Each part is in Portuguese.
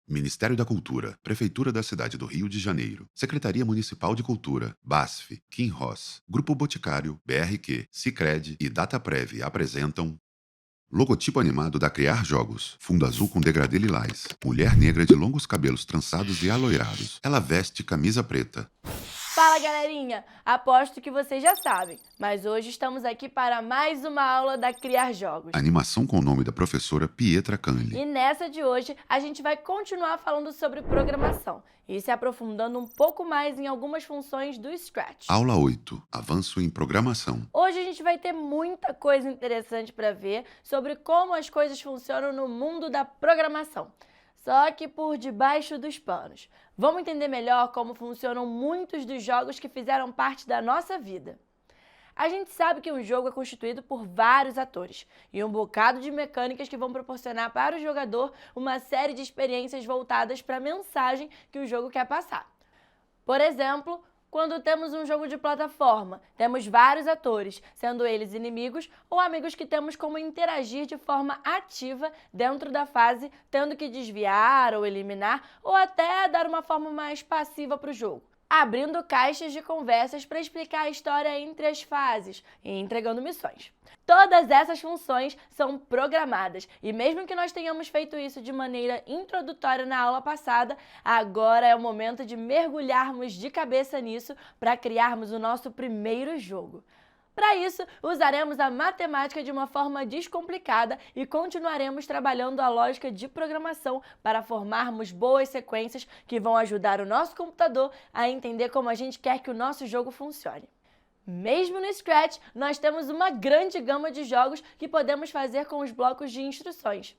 Ministério da Cultura, Prefeitura da Cidade do Rio de Janeiro, Secretaria Municipal de Cultura, BASF, Kim Ross, Grupo Boticário, BRQ, Sicredi e Dataprev apresentam logotipo animado da Criar Jogos, fundo azul com degradê lilás, mulher negra de longos cabelos trançados e aloirados. Ela veste camisa preta. Fala, galerinha! Aposto que vocês já sabem, mas hoje estamos aqui para mais uma aula da Criar Jogos. Animação com o nome da professora Pietra E Canli. nessa de hoje, a gente vai continuar falando sobre programação e se aprofundando um pouco mais em algumas funções do Scratch. Aula 8. Avanço em programação. Hoje a gente vai ter muita coisa interessante para ver sobre como as coisas funcionam no mundo da programação. Só que por debaixo dos panos. Vamos entender melhor como funcionam muitos dos jogos que fizeram parte da nossa vida. A gente sabe que um jogo é constituído por vários atores e um bocado de mecânicas que vão proporcionar para o jogador uma série de experiências voltadas para a mensagem que o jogo quer passar. Por exemplo, quando temos um jogo de plataforma, temos vários atores, sendo eles inimigos ou amigos que temos como interagir de forma ativa dentro da fase, tendo que desviar ou eliminar, ou até dar uma forma mais passiva para o jogo, abrindo caixas de conversas para explicar a história entre as fases e entregando missões. Todas essas funções são programadas e mesmo que nós tenhamos feito isso de maneira introdutória na aula passada, agora é o momento de mergulharmos de cabeça nisso para criarmos o nosso primeiro jogo. Para isso, usaremos a matemática de uma forma descomplicada e continuaremos trabalhando a lógica de programação para formarmos boas sequências que vão ajudar o nosso computador a entender como a gente quer que o nosso jogo funcione. Mesmo no Scratch, nós temos uma grande gama de jogos que podemos fazer com os blocos de instruções.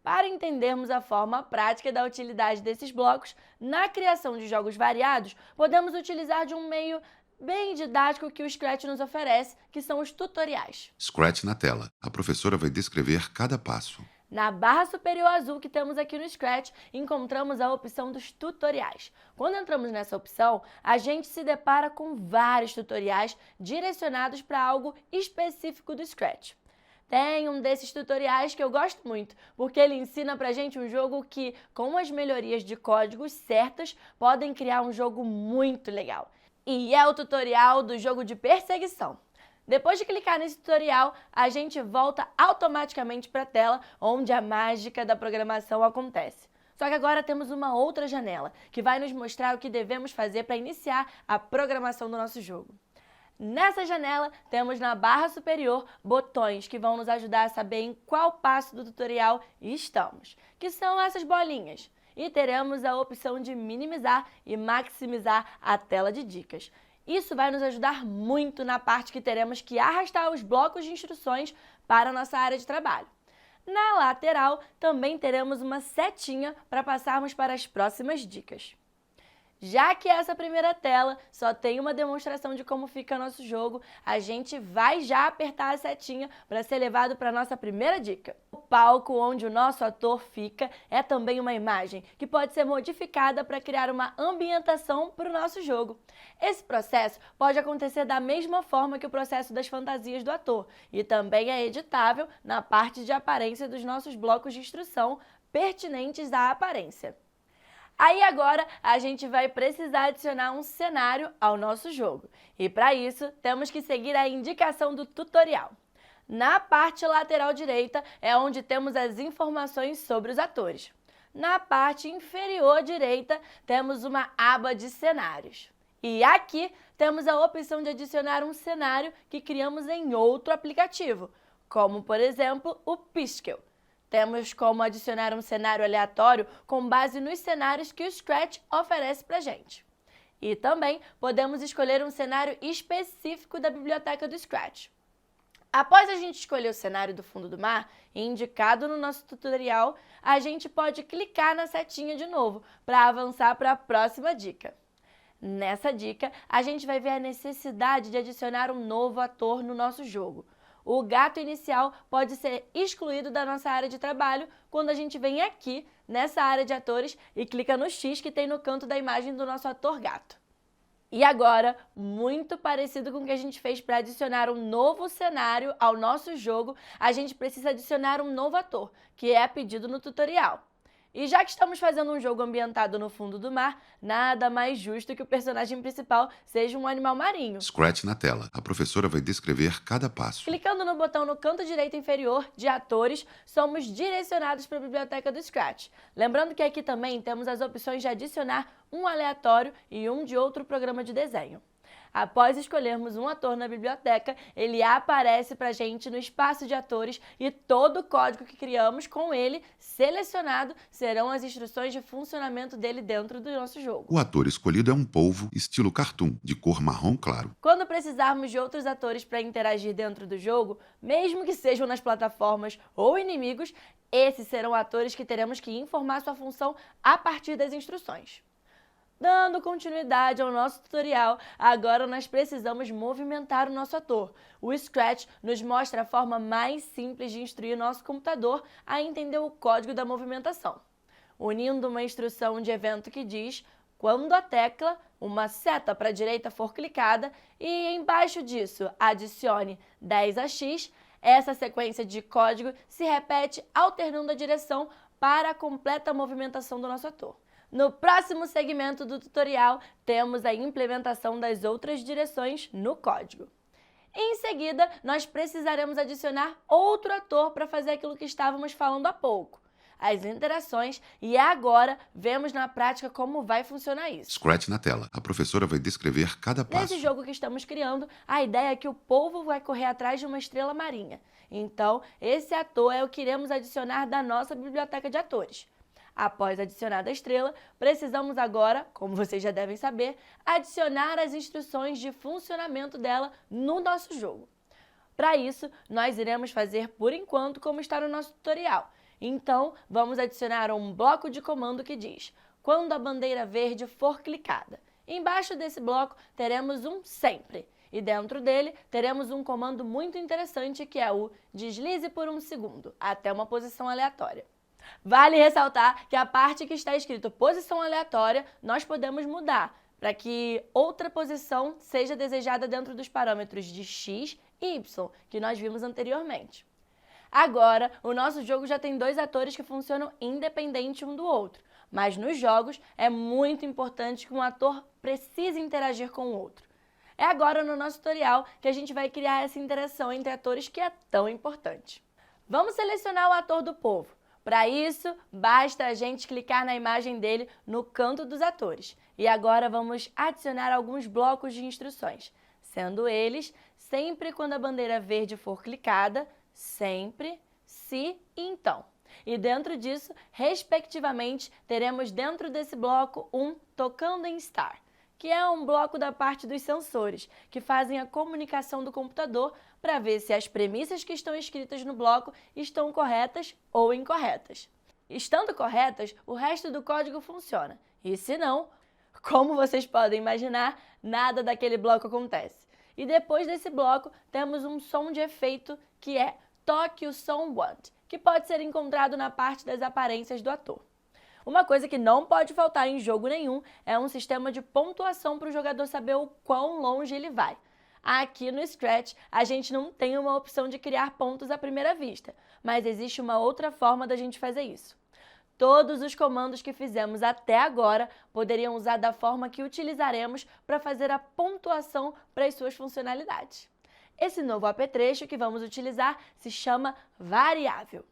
Para entendermos a forma prática da utilidade desses blocos, na criação de jogos variados, podemos utilizar de um meio bem didático que o Scratch nos oferece, que são os tutoriais. Scratch na tela. A professora vai descrever cada passo. Na barra superior azul que temos aqui no Scratch, encontramos a opção dos tutoriais. Quando entramos nessa opção, a gente se depara com vários tutoriais direcionados para algo específico do Scratch. Tem um desses tutoriais que eu gosto muito, porque ele ensina pra gente um jogo que, com as melhorias de códigos certas, podem criar um jogo muito legal. E é o tutorial do jogo de perseguição. Depois de clicar nesse tutorial, a gente volta automaticamente para a tela onde a mágica da programação acontece. Só que agora temos uma outra janela, que vai nos mostrar o que devemos fazer para iniciar a programação do nosso jogo. Nessa janela, temos na barra superior botões que vão nos ajudar a saber em qual passo do tutorial estamos, que são essas bolinhas. E teremos a opção de minimizar e maximizar a tela de dicas. Isso vai nos ajudar muito na parte que teremos que arrastar os blocos de instruções para a nossa área de trabalho. Na lateral, também teremos uma setinha para passarmos para as próximas dicas. Já que essa primeira tela só tem uma demonstração de como fica nosso jogo, a gente vai já apertar a setinha para ser levado para a nossa primeira dica. O palco onde o nosso ator fica é também uma imagem que pode ser modificada para criar uma ambientação para o nosso jogo. Esse processo pode acontecer da mesma forma que o processo das fantasias do ator e também é editável na parte de aparência dos nossos blocos de instrução pertinentes à aparência. Aí agora a gente vai precisar adicionar um cenário ao nosso jogo. E para isso, temos que seguir a indicação do tutorial. Na parte lateral direita é onde temos as informações sobre os atores. Na parte inferior direita temos uma aba de cenários. E aqui temos a opção de adicionar um cenário que criamos em outro aplicativo, como por exemplo o Piskel. Temos como adicionar um cenário aleatório com base nos cenários que o Scratch oferece para a gente. E também podemos escolher um cenário específico da biblioteca do Scratch. Após a gente escolher o cenário do fundo do mar, indicado no nosso tutorial, a gente pode clicar na setinha de novo para avançar para a próxima dica. Nessa dica, a gente vai ver a necessidade de adicionar um novo ator no nosso jogo. O gato inicial pode ser excluído da nossa área de trabalho quando a gente vem aqui, nessa área de atores, e clica no X que tem no canto da imagem do nosso ator gato. E agora, muito parecido com o que a gente fez para adicionar um novo cenário ao nosso jogo, a gente precisa adicionar um novo ator, que é pedido no tutorial. E já que estamos fazendo um jogo ambientado no fundo do mar, nada mais justo que o personagem principal seja um animal marinho. Scratch na tela. A professora vai descrever cada passo. Clicando no botão no canto direito inferior de atores, somos direcionados para a biblioteca do Scratch. Lembrando que aqui também temos as opções de adicionar um aleatório e um de outro programa de desenho. Após escolhermos um ator na biblioteca, ele aparece para a gente no espaço de atores e todo o código que criamos com ele selecionado serão as instruções de funcionamento dele dentro do nosso jogo. O ator escolhido é um polvo estilo cartoon, de cor marrom claro. Quando precisarmos de outros atores para interagir dentro do jogo, mesmo que sejam nas plataformas ou inimigos, esses serão atores que teremos que informar sua função a partir das instruções. Dando continuidade ao nosso tutorial, agora nós precisamos movimentar o nosso ator. O Scratch nos mostra a forma mais simples de instruir nosso computador a entender o código da movimentação, unindo uma instrução de evento que diz quando a tecla, uma seta para a direita for clicada e embaixo disso adicione 10 a x, essa sequência de código se repete alternando a direção para a completa movimentação do nosso ator. No próximo segmento do tutorial, temos a implementação das outras direções no código. Em seguida, nós precisaremos adicionar outro ator para fazer aquilo que estávamos falando há pouco, as interações, e agora vemos na prática como vai funcionar isso. Scratch na tela. A professora vai descrever cada passo. Nesse jogo que estamos criando, a ideia é que o polvo vai correr atrás de uma estrela marinha. Então, esse ator é o que iremos adicionar da nossa biblioteca de atores. Após adicionar a estrela, precisamos agora, como vocês já devem saber, adicionar as instruções de funcionamento dela no nosso jogo. Para isso, nós iremos fazer por enquanto como está no nosso tutorial. Então, vamos adicionar um bloco de comando que diz quando a bandeira verde for clicada. Embaixo desse bloco teremos um sempre. E dentro dele teremos um comando muito interessante que é o deslize por 1 segundo, até uma posição aleatória. Vale ressaltar que a parte que está escrito posição aleatória, nós podemos mudar para que outra posição seja desejada dentro dos parâmetros de x e y, que nós vimos anteriormente. Agora, o nosso jogo já tem 2 atores que funcionam independente um do outro, mas nos jogos é muito importante que um ator precise interagir com o outro. É agora no nosso tutorial que a gente vai criar essa interação entre atores que é tão importante. Vamos selecionar o ator do polvo. Para isso, basta a gente clicar na imagem dele no canto dos atores. E agora vamos adicionar alguns blocos de instruções, sendo eles sempre quando a bandeira verde for clicada, sempre, se e então. E dentro disso, respectivamente, teremos dentro desse bloco um tocando em Star, que é um bloco da parte dos sensores, que fazem a comunicação do computador para ver se as premissas que estão escritas no bloco estão corretas ou incorretas. Estando corretas, o resto do código funciona, e se não, como vocês podem imaginar, nada daquele bloco acontece. E depois desse bloco, temos um som de efeito que é Toque o som Want, que pode ser encontrado na parte das aparências do ator. Uma coisa que não pode faltar em jogo nenhum é um sistema de pontuação para o jogador saber o quão longe ele vai. Aqui no Scratch, a gente não tem uma opção de criar pontos à primeira vista, mas existe uma outra forma da gente fazer isso. Todos os comandos que fizemos até agora poderiam usar da forma que utilizaremos para fazer a pontuação para as suas funcionalidades. Esse novo apetrecho que vamos utilizar se chama variável.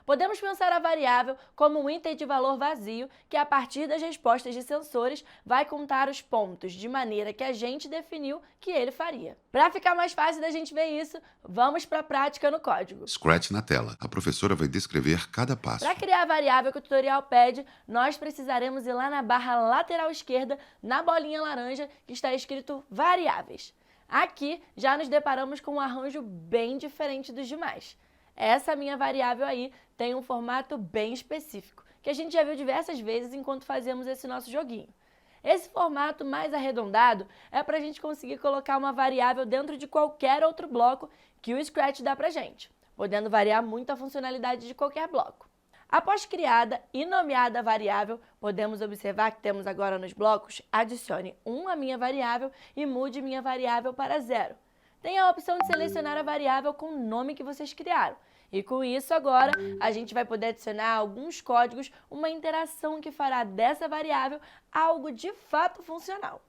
Podemos pensar a variável como um item de valor vazio que, a partir das respostas de sensores, vai contar os pontos de maneira que a gente definiu que ele faria. Para ficar mais fácil da gente ver isso, vamos para a prática no código. Scratch na tela. A professora vai descrever cada passo. Para criar a variável que o tutorial pede, nós precisaremos ir lá na barra lateral esquerda, na bolinha laranja, que está escrito Variáveis. Aqui já nos deparamos com um arranjo bem diferente dos demais. Essa minha variável aí tem um formato bem específico, que a gente já viu diversas vezes enquanto fazemos esse nosso joguinho. Esse formato mais arredondado é para a gente conseguir colocar uma variável dentro de qualquer outro bloco que o Scratch dá para a gente, podendo variar muito a funcionalidade de qualquer bloco. Após criada e nomeada a variável, podemos observar que temos agora nos blocos adicione 1 à minha variável e mude minha variável para 0. Tem a opção de selecionar a variável com o nome que vocês criaram. E com isso agora a gente vai poder adicionar alguns códigos, uma interação que fará dessa variável algo de fato funcional.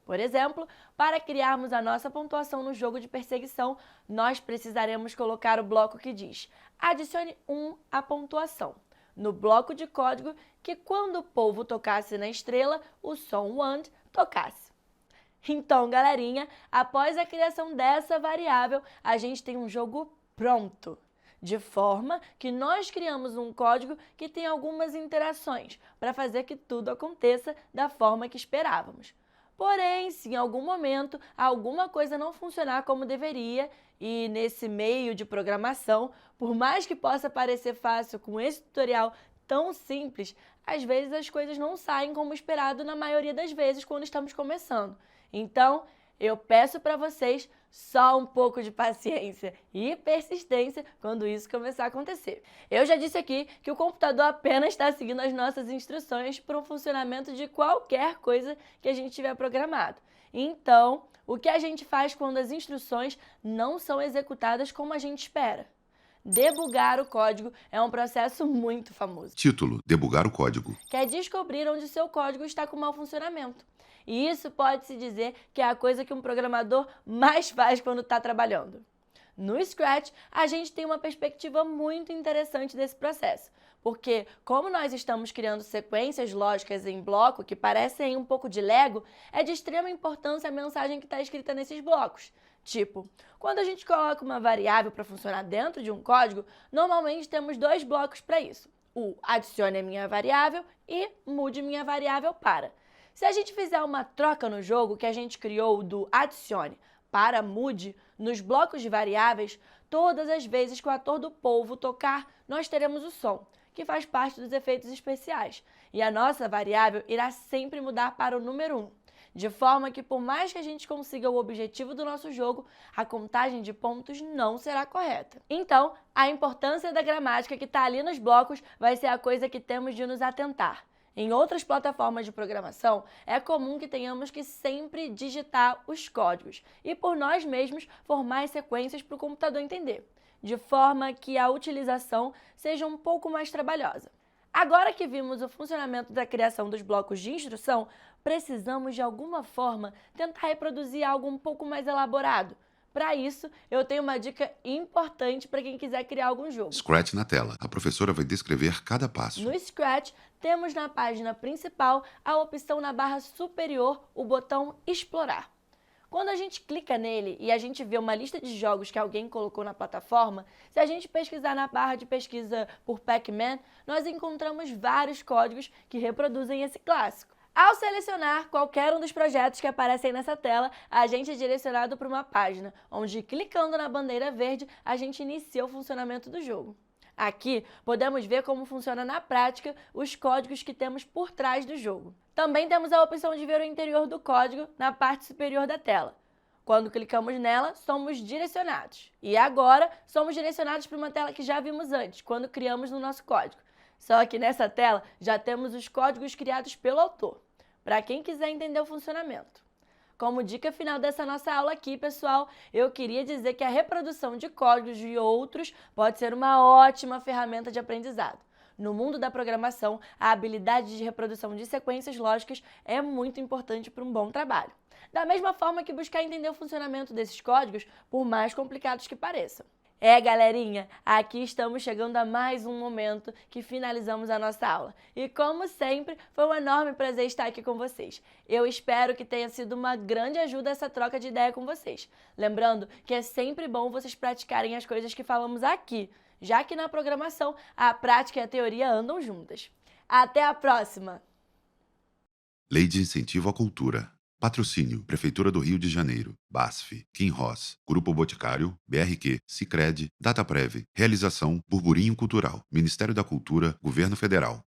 Por exemplo, para criarmos a nossa pontuação no jogo de perseguição, nós precisaremos colocar o bloco que diz adicione 1 à pontuação, no bloco de código que quando o polvo tocasse na estrela, o som WAND tocasse. Então, galerinha, após a criação dessa variável, a gente tem um jogo pronto. De forma que nós criamos um código que tem algumas interações para fazer que tudo aconteça da forma que esperávamos. Porém, se em algum momento alguma coisa não funcionar como deveria, e nesse meio de programação, por mais que possa parecer fácil com esse tutorial tão simples, às vezes as coisas não saem como esperado na maioria das vezes quando estamos começando. Então, eu peço para vocês só um pouco de paciência e persistência quando isso começar a acontecer. Eu já disse aqui que o computador apenas está seguindo as nossas instruções para o funcionamento de qualquer coisa que a gente tiver programado. Então, o que a gente faz quando as instruções não são executadas como a gente espera? Debugar o código é um processo muito famoso. Título: Debugar o código. Que é descobrir onde seu código está com mau funcionamento. E isso pode-se dizer que é a coisa que um programador mais faz quando está trabalhando. No Scratch, a gente tem uma perspectiva muito interessante desse processo, porque como nós estamos criando sequências lógicas em bloco que parecem um pouco de Lego, é de extrema importância a mensagem que está escrita nesses blocos. Tipo, quando a gente coloca uma variável para funcionar dentro de um código, normalmente temos dois blocos para isso. O adicione a minha variável e mude minha variável para. Se a gente fizer uma troca no jogo que a gente criou do adicione para mude nos blocos de variáveis, todas as vezes que o ator do polvo tocar, nós teremos o som, que faz parte dos efeitos especiais. E a nossa variável irá sempre mudar para o número 1. De forma que, por mais que a gente consiga o objetivo do nosso jogo, a contagem de pontos não será correta. Então, a importância da gramática que está ali nos blocos vai ser a coisa que temos de nos atentar. Em outras plataformas de programação, é comum que tenhamos que sempre digitar os códigos e por nós mesmos formar as sequências para o computador entender, de forma que a utilização seja um pouco mais trabalhosa. Agora que vimos o funcionamento da criação dos blocos de instrução, precisamos de alguma forma tentar reproduzir algo um pouco mais elaborado. Para isso, eu tenho uma dica importante para quem quiser criar algum jogo. Scratch na tela. A professora vai descrever cada passo. No Scratch, temos na página principal a opção na barra superior, o botão Explorar. Quando a gente clica nele e a gente vê uma lista de jogos que alguém colocou na plataforma, se a gente pesquisar na barra de pesquisa por Pac-Man, nós encontramos vários códigos que reproduzem esse clássico. Ao selecionar qualquer um dos projetos que aparecem nessa tela, a gente é direcionado para uma página, onde clicando na bandeira verde, a gente inicia o funcionamento do jogo. Aqui, podemos ver como funciona na prática os códigos que temos por trás do jogo. Também temos a opção de ver o interior do código na parte superior da tela. Quando clicamos nela, somos direcionados. E agora, somos direcionados para uma tela que já vimos antes, quando criamos no nosso código. Só que nessa tela, já temos os códigos criados pelo autor, para quem quiser entender o funcionamento. Como dica final dessa nossa aula aqui, pessoal, eu queria dizer que a reprodução de códigos de outros pode ser uma ótima ferramenta de aprendizado. No mundo da programação, a habilidade de reprodução de sequências lógicas é muito importante para um bom trabalho. Da mesma forma que buscar entender o funcionamento desses códigos, por mais complicados que pareçam. Galerinha, aqui estamos chegando a mais um momento que finalizamos a nossa aula. E como sempre, foi um enorme prazer estar aqui com vocês. Eu espero que tenha sido uma grande ajuda essa troca de ideia com vocês. Lembrando que é sempre bom vocês praticarem as coisas que falamos aqui, já que na programação a prática e a teoria andam juntas. Até a próxima! Lei de Incentivo à Cultura. Patrocínio: Prefeitura do Rio de Janeiro, BASF, Kim Ross, Grupo Boticário, BRQ, Sicredi, Dataprev. Realização: Burburinho Cultural, Ministério da Cultura, Governo Federal.